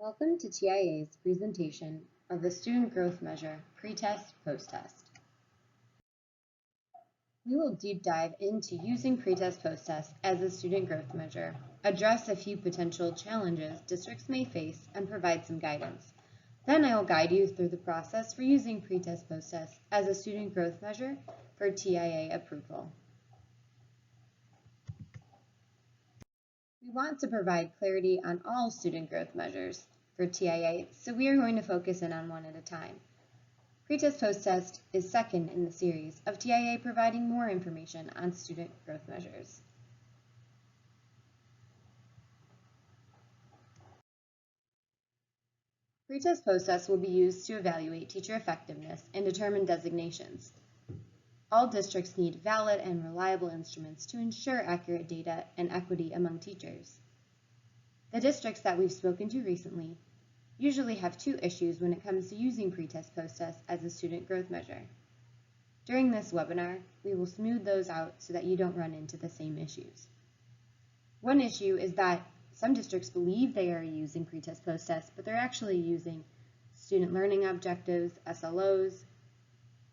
Welcome to TIA's presentation of the Student Growth Measure Pretest Post-Test. We will deep dive into using pretest post-test as a student growth measure, address a few potential challenges districts may face, and provide some guidance. Then I will guide you through the process for using pretest post-test as a student growth measure for TIA approval. We want to provide clarity on all student growth measures for TIA, so we are going to focus in on one at a time. Pretest post-test is second in the series of TIA providing more information on student growth measures. Pretest post-test will be used to evaluate teacher effectiveness and determine designations. All districts need valid and reliable instruments to ensure accurate data and equity among teachers. The districts that we've spoken to recently usually have two issues when it comes to using pretest post-test as a student growth measure. During this webinar, we will smooth those out so that you don't run into the same issues. One issue is that some districts believe they are using pretest post-test, but they're actually using student learning objectives, SLOs,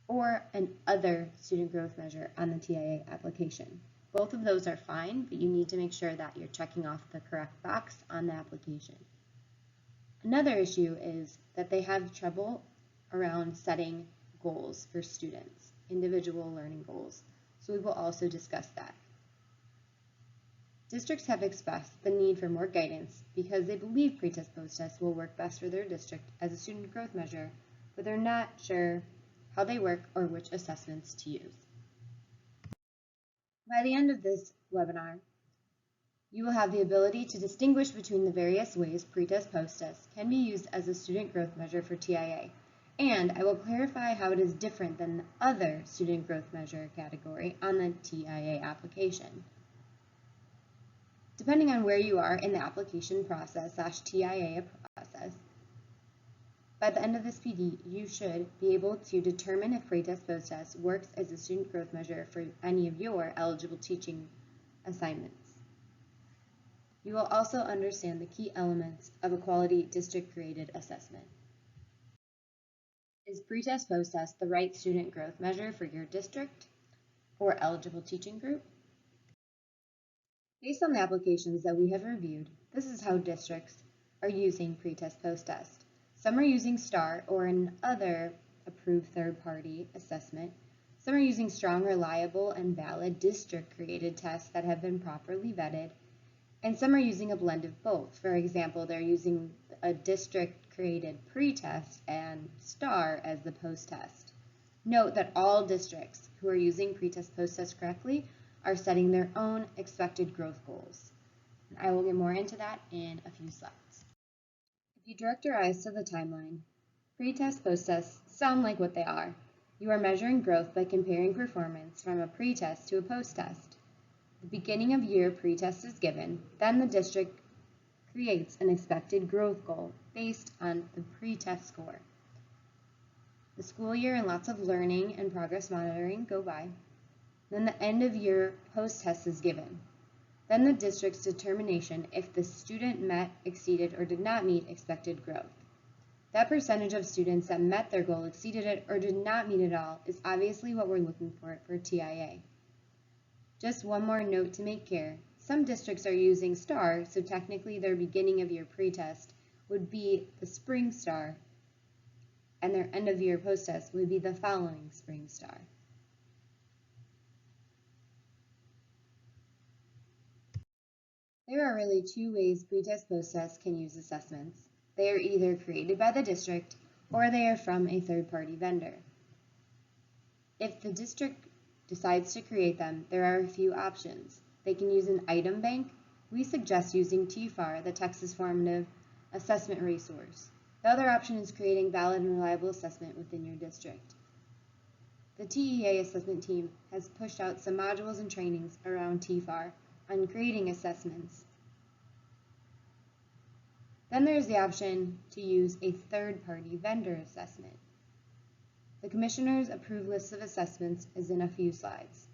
or an other student growth measure on the TIA application. Both of those are fine, but you need to make sure that you're checking off the correct box on the application. Another issue is that they have trouble around setting goals for students, individual learning goals, so we will also discuss that. Districts have expressed the need for more guidance because they believe pretest post-test will work best for their district as a student growth measure, but they're not sure how they work or which assessments to use. By the end of this webinar, you will have the ability to distinguish between the various ways pretest post-test can be used as a student growth measure for TIA, and I will clarify how it is different than the other student growth measure category on the TIA application. Depending on where you are in the application process / TIA process, by the end of this PD, you should be able to determine if pretest post-test works as a student growth measure for any of your eligible teaching assignments. You will also understand the key elements of a quality district-created assessment. Is pretest post-test the right student growth measure for your district or eligible teaching group? Based on the applications that we have reviewed, this is how districts are using pretest post-test. Some are using STAR or another approved third-party assessment. Some are using strong, reliable, and valid district-created tests that have been properly vetted. And some are using a blend of both. For example, they're using a district-created pre-test and STAR as the post-test. Note that all districts who are using pretest post-test correctly are setting their own expected growth goals. And I will get more into that in a few slides. If you direct your eyes to the timeline, pretest post-tests sound like what they are. You are measuring growth by comparing performance from a pre-test to a post-test. The beginning of year pretest is given, then the district creates an expected growth goal based on the pre-test score. The school year and lots of learning and progress monitoring go by. Then the end of year post-test is given. Then the district's determination if the student met, exceeded, or did not meet expected growth. That percentage of students that met their goal, exceeded it, or did not meet it all is obviously what we're looking for TIA. Just one more note to make clear. Some districts are using STAR, so technically their beginning of year pretest would be the spring STAR, and their end of year post-test would be the following spring STAR. There are really two ways pretest post-test can use assessments. They are either created by the district or they are from a third-party vendor. If the district decides to create them, there are a few options. They can use an item bank. We suggest using TFAR, the Texas Formative Assessment Resource. The other option is creating valid and reliable assessment within your district. The TEA assessment team has pushed out some modules and trainings around TFAR on creating assessments. Then there's the option to use a third-party vendor assessment. The Commissioner's approved list of assessments is in a few slides.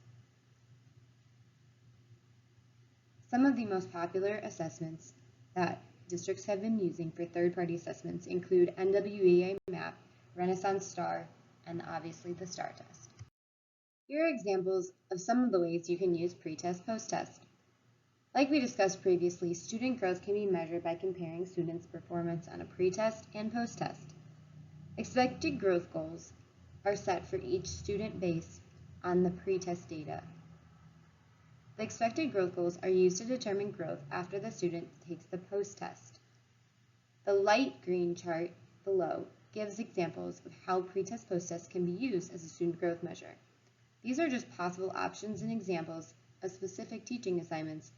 Some of the most popular assessments that districts have been using for third-party assessments include NWEA MAP, Renaissance STAR, and obviously the STAR test. Here are examples of some of the ways you can use pretest, post-test. Like we discussed previously, student growth can be measured by comparing students' performance on a pretest and post-test. Expected growth goals are set for each student based on the pretest data. The expected growth goals are used to determine growth after the student takes the post-test. The light green chart below gives examples of how pretest, post-test can be used as a student growth measure. These are just possible options and examples of specific teaching assignments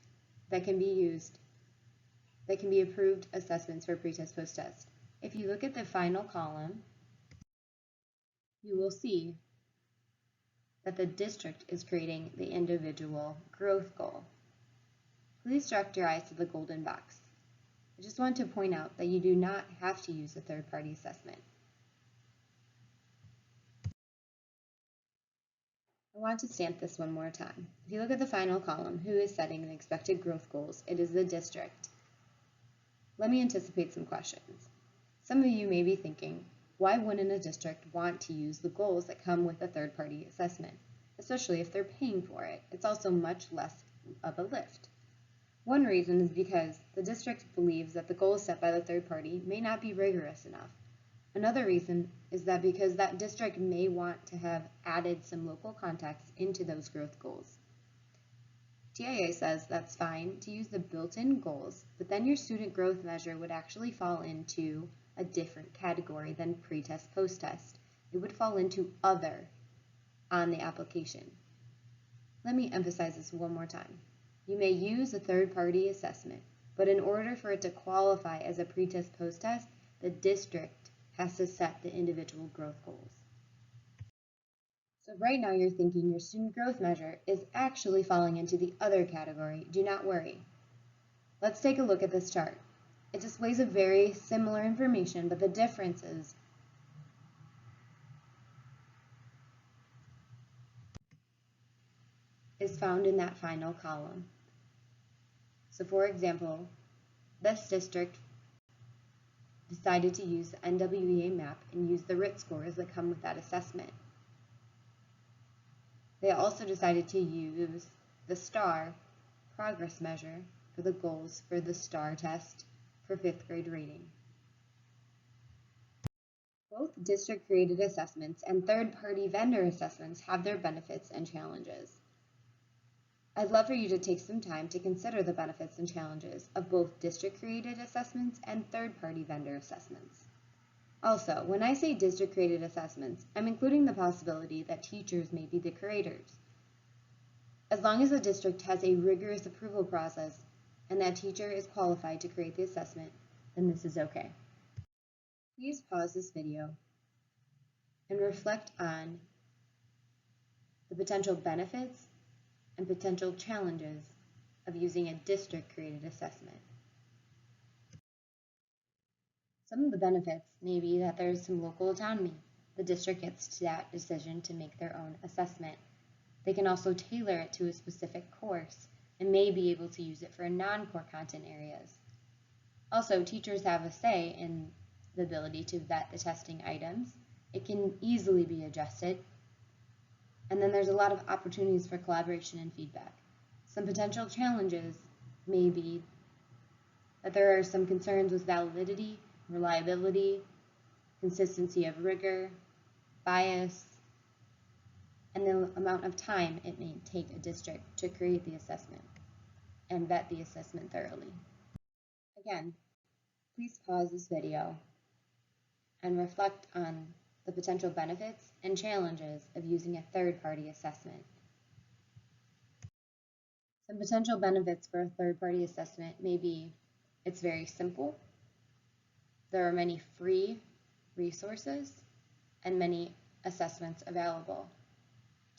that can be approved assessments for pretest, post-test. If you look at the final column, you will see that the district is creating the individual growth goal. Please direct your eyes to the golden box. I just want to point out that you do not have to use a third-party assessment. I want to stamp this one more time. If you look at the final column, who is setting the expected growth goals? It is the district. Let me anticipate some questions. Some of you may be thinking, why wouldn't a district want to use the goals that come with a third-party assessment, especially if they're paying for it? It's also much less of a lift. One reason is because the district believes that the goals set by the third party may not be rigorous enough. Another reason is that because that district may want to have added some local context into those growth goals. TIA says that's fine to use the built-in goals, but then your student growth measure would actually fall into a different category than pretest, post-test. It would fall into other on the application. Let me emphasize this one more time. You may use a third-party assessment, but in order for it to qualify as a pretest, post-test, the district has to set the individual growth goals. So right now you're thinking your student growth measure is actually falling into the other category. Do not worry. Let's take a look at this chart. It displays a very similar information, but the difference is found in that final column. So for example, this district decided to use the NWEA map and use the RIT scores that come with that assessment. They also decided to use the STAR progress measure for the goals for the STAR test for 5th grade rating. Both district-created assessments and third-party vendor assessments have their benefits and challenges. I'd love for you to take some time to consider the benefits and challenges of both district-created assessments and third-party vendor assessments. Also, when I say district-created assessments, I'm including the possibility that teachers may be the creators. As long as the district has a rigorous approval process and that teacher is qualified to create the assessment, then this is okay. Please pause this video and reflect on the potential benefits and potential challenges of using a district-created assessment. Some of the benefits may be that there is some local autonomy. The district gets that decision to make their own assessment. They can also tailor it to a specific course and may be able to use it for non-core content areas. Also, teachers have a say in the ability to vet the testing items. It can easily be adjusted. And then there's a lot of opportunities for collaboration and feedback. Some potential challenges may be that there are some concerns with validity, reliability, consistency of rigor, bias, and the amount of time it may take a district to create the assessment and vet the assessment thoroughly. Again, please pause this video and reflect on the potential benefits and challenges of using a third-party assessment. Some potential benefits for a third-party assessment may be it's very simple, there are many free resources, and many assessments available.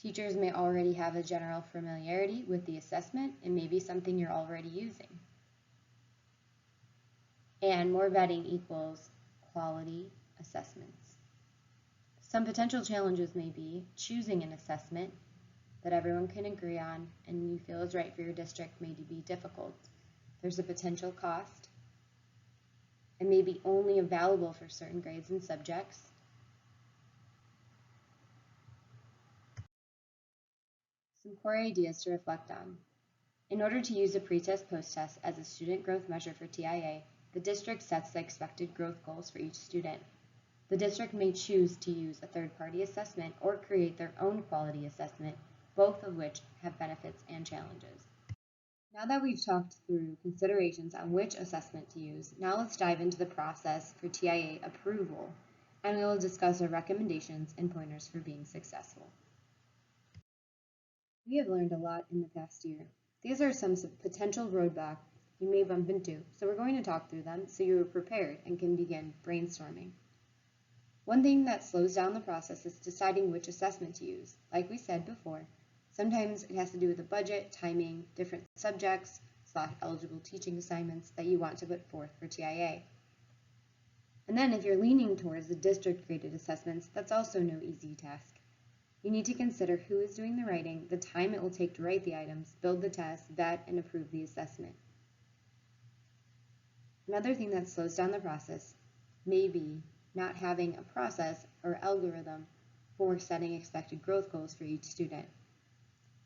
Teachers may already have a general familiarity with the assessment and maybe something you're already using. And more vetting equals quality assessments. Some potential challenges may be choosing an assessment that everyone can agree on and you feel is right for your district may be difficult. There's a potential cost, and may be only available for certain grades and subjects. Some core ideas to reflect on. In order to use a pretest post-test as a student growth measure for TIA, the district sets the expected growth goals for each student. The district may choose to use a third-party assessment or create their own quality assessment, both of which have benefits and challenges. Now that we've talked through considerations on which assessment to use, now let's dive into the process for TIA approval, and we will discuss our recommendations and pointers for being successful. We have learned a lot in the past year. These are some potential roadblocks you may bump into, so we're going to talk through them so you are prepared and can begin brainstorming. One thing that slows down the process is deciding which assessment to use. Like we said before, sometimes it has to do with the budget, timing, different subjects, / eligible teaching assignments that you want to put forth for TIA. And then if you're leaning towards the district-graded assessments, that's also no easy task. You need to consider who is doing the writing, the time it will take to write the items, build the test, vet, and approve the assessment. Another thing that slows down the process may be not having a process or algorithm for setting expected growth goals for each student.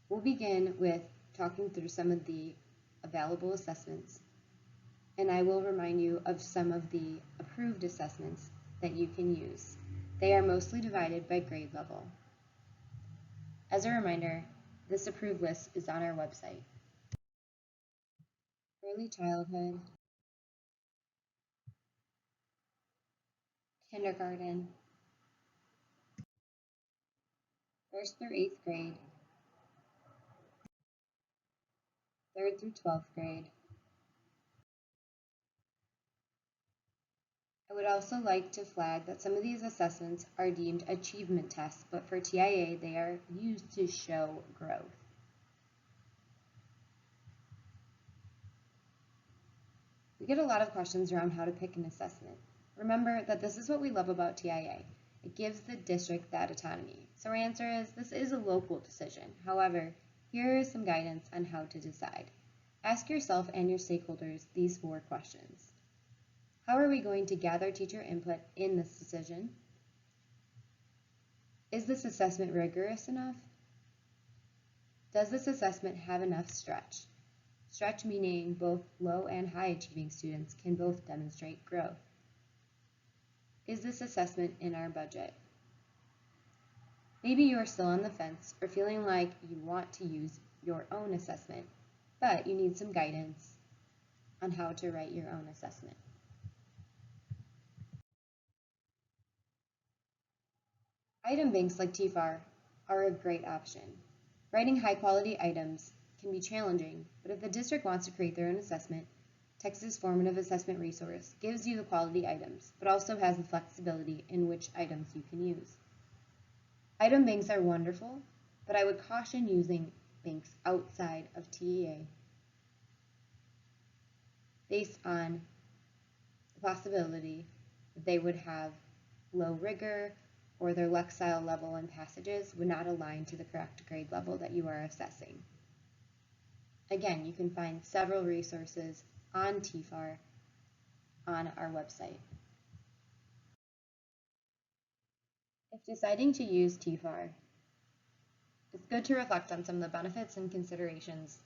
We'll begin with talking through some of the available assessments, and I will remind you of some of the approved assessments that you can use. They are mostly divided by grade level. As a reminder, this approved list is on our website. Early childhood, kindergarten, 1st through 8th grade, 3rd through 12th grade. I would also like to flag that some of these assessments are deemed achievement tests, but for TIA, they are used to show growth. We get a lot of questions around how to pick an assessment. Remember that this is what we love about TIA. It gives the district that autonomy. So our answer is this is a local decision. However, here is some guidance on how to decide. Ask yourself and your stakeholders these 4 questions. How are we going to gather teacher input in this decision? Is this assessment rigorous enough? Does this assessment have enough stretch? Stretch meaning both low and high achieving students can both demonstrate growth. Is this assessment in our budget? Maybe you are still on the fence or feeling like you want to use your own assessment, but you need some guidance on how to write your own assessment. Item banks like TFAR are a great option. Writing high-quality items can be challenging, but if the district wants to create their own assessment, Texas Formative Assessment Resource gives you the quality items, but also has the flexibility in which items you can use. Item banks are wonderful, but I would caution using banks outside of TEA based on the possibility that they would have low rigor or their lexile level and passages would not align to the correct grade level that you are assessing. Again, you can find several resources on TFAR on our website. If deciding to use TFAR, it's good to reflect on some of the benefits and considerations.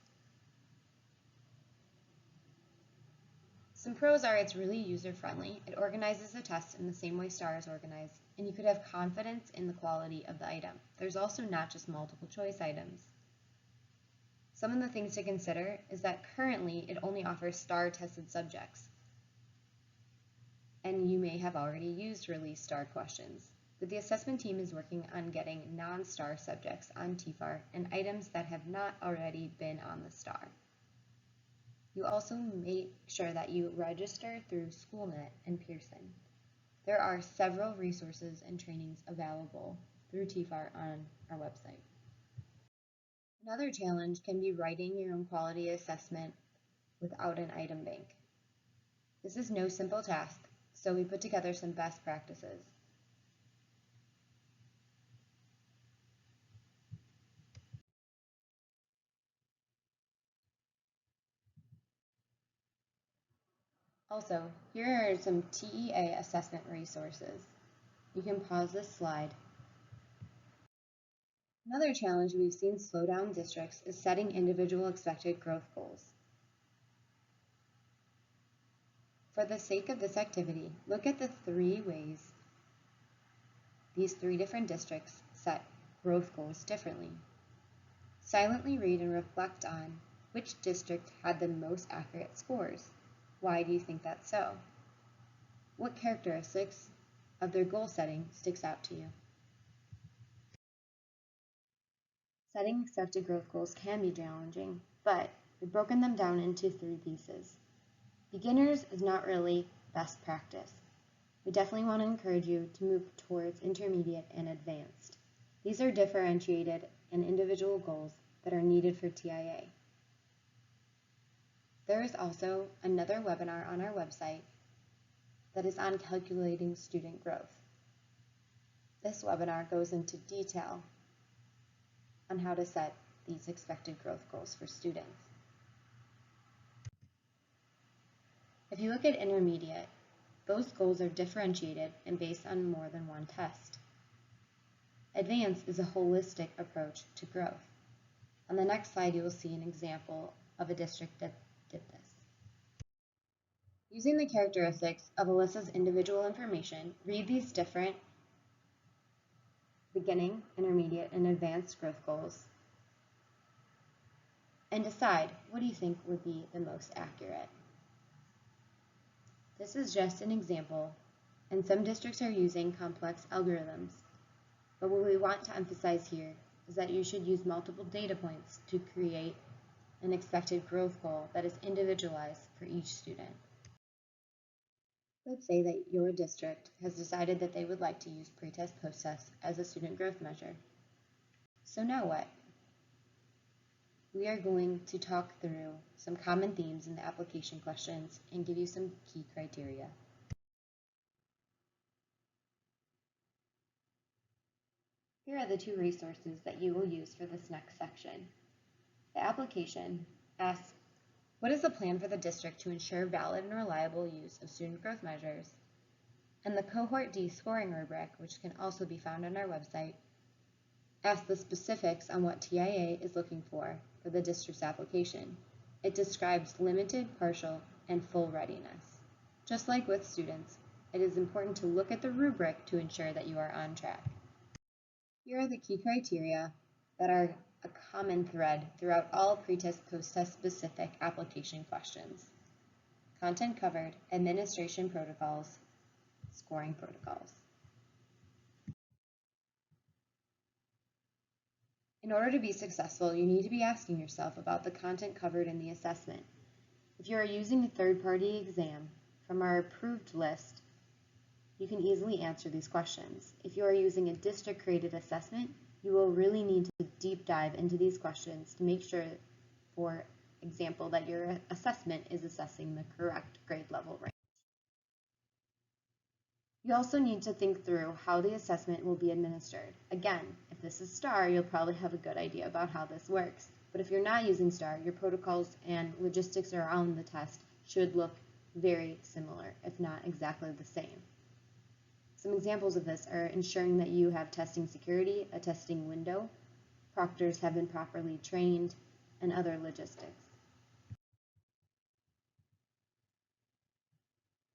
Some pros are it's really user-friendly, it organizes the test in the same way STAR is organized, and you could have confidence in the quality of the item. There's also not just multiple choice items. Some of the things to consider is that currently it only offers STAR tested subjects, and you may have already used release STAR questions. But the assessment team is working on getting non-STAR subjects on TFAR and items that have not already been on the STAR. You also make sure that you register through SchoolNet and Pearson. There are several resources and trainings available through TFAR on our website. Another challenge can be writing your own quality assessment without an item bank. This is no simple task, so we put together some best practices. Also, here are some TEA assessment resources. You can pause this slide. Another challenge we've seen slow down districts is setting individual expected growth goals. For the sake of this activity, look at the 3 ways these 3 different districts set growth goals differently. Silently read and reflect on which district had the most accurate scores. Why do you think that's so? What characteristics of their goal setting sticks out to you? Setting expected growth goals can be challenging, but we've broken them down into 3 pieces. Beginners is not really best practice. We definitely want to encourage you to move towards intermediate and advanced. These are differentiated and individual goals that are needed for TIA. There is also another webinar on our website that is on calculating student growth. This webinar goes into detail on how to set these expected growth goals for students. If you look at intermediate, those goals are differentiated and based on more than one test. Advanced is a holistic approach to growth. On the next slide, you will see an example of a district that did this. Using the characteristics of Alyssa's individual information, read these different beginning, intermediate, and advanced growth goals and decide what do you think would be the most accurate. This is just an example, and some districts are using complex algorithms, but what we want to emphasize here is that you should use multiple data points to create an expected growth goal that is individualized for each student. Let's say that your district has decided that they would like to use pretest post-test as a student growth measure. So now what? We are going to talk through some common themes in the application questions and give you some key criteria. Here are the 2 resources that you will use for this next section. The application asks, what is the plan for the district to ensure valid and reliable use of student growth measures? And the Cohort D scoring rubric, which can also be found on our website, asks the specifics on what TIA is looking for the district's application. It describes limited, partial, and full readiness. Just like with students, it is important to look at the rubric to ensure that you are on track. Here are the key criteria that are a common thread throughout all pretest post-test specific application questions. Content covered, administration protocols, scoring protocols. In order to be successful, you need to be asking yourself about the content covered in the assessment. If you are using a third-party exam from our approved list, you can easily answer these questions. If you are using a district-created assessment, you will really need to deep dive into these questions to make sure, for example, that your assessment is assessing the correct grade level range. You also need to think through how the assessment will be administered. Again, if this is STAR, you'll probably have a good idea about how this works. But if you're not using STAR, your protocols and logistics around the test should look very similar, if not exactly the same. Some examples of this are ensuring that you have testing security, a testing window, proctors have been properly trained, and other logistics.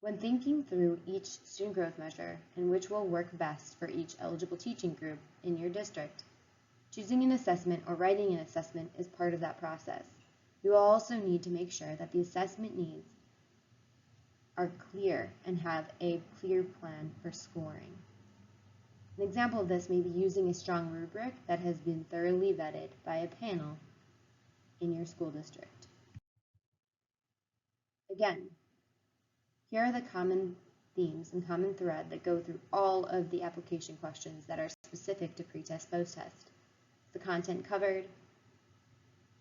When thinking through each student growth measure and which will work best for each eligible teaching group in your district, choosing an assessment or writing an assessment is part of that process. You will also need to make sure that the assessment needs are clear and have a clear plan for scoring. An example of this may be using a strong rubric that has been thoroughly vetted by a panel in your school district. Again, here are the common themes and common thread that go through all of the application questions that are specific to pretest post-test. The content covered,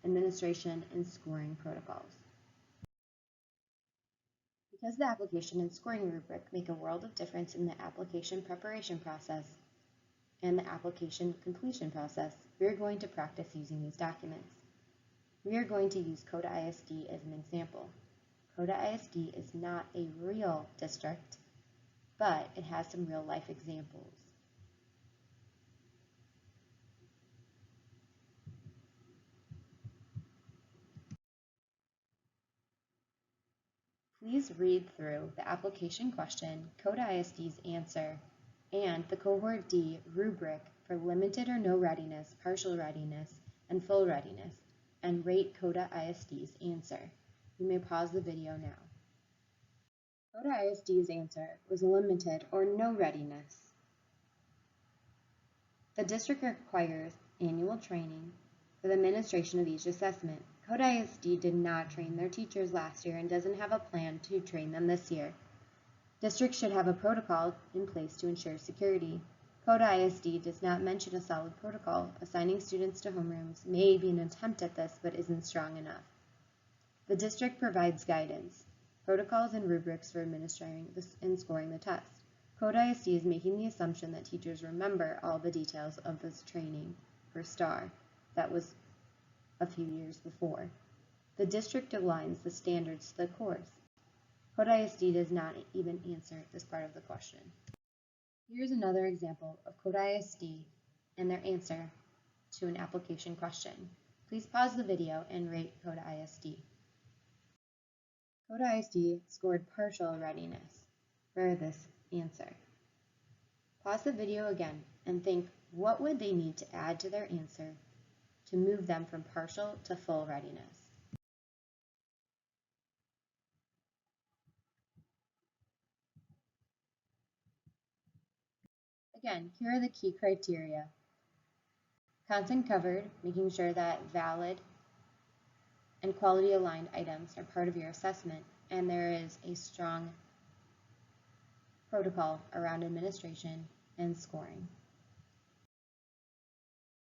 administration, and scoring protocols. Because the application and scoring rubric make a world of difference in the application preparation process and the application completion process, we are going to practice using these documents. We are going to use Code ISD as an example. Coda ISD is not a real district, but it has some real-life examples. Please read through the application question, Coda ISD's answer, and the Cohort D rubric for limited or no readiness, partial readiness, and full readiness, and rate Coda ISD's answer. You may pause the video now. Coda ISD's answer was limited or no readiness. The district requires annual training for the administration of each assessment. Coda ISD did not train their teachers last year and doesn't have a plan to train them this year. Districts should have a protocol in place to ensure security. Coda ISD does not mention a solid protocol. Assigning students to homerooms may be an attempt at this, but isn't strong enough. The district provides guidance, protocols, and rubrics for administering and scoring the test. Coda ISD is making the assumption that teachers remember all the details of this training for STAR that was a few years before. The district aligns the standards to the course. Coda ISD does not even answer this part of the question. Here's another example of Coda ISD and their answer to an application question. Please pause the video and rate Coda ISD. Coda ISD scored partial readiness for this answer. Pause the video again and think, what would they need to add to their answer to move them from partial to full readiness? Again, here are the key criteria. Content covered, making sure that valid and quality aligned items are part of your assessment, and there is a strong protocol around administration and scoring.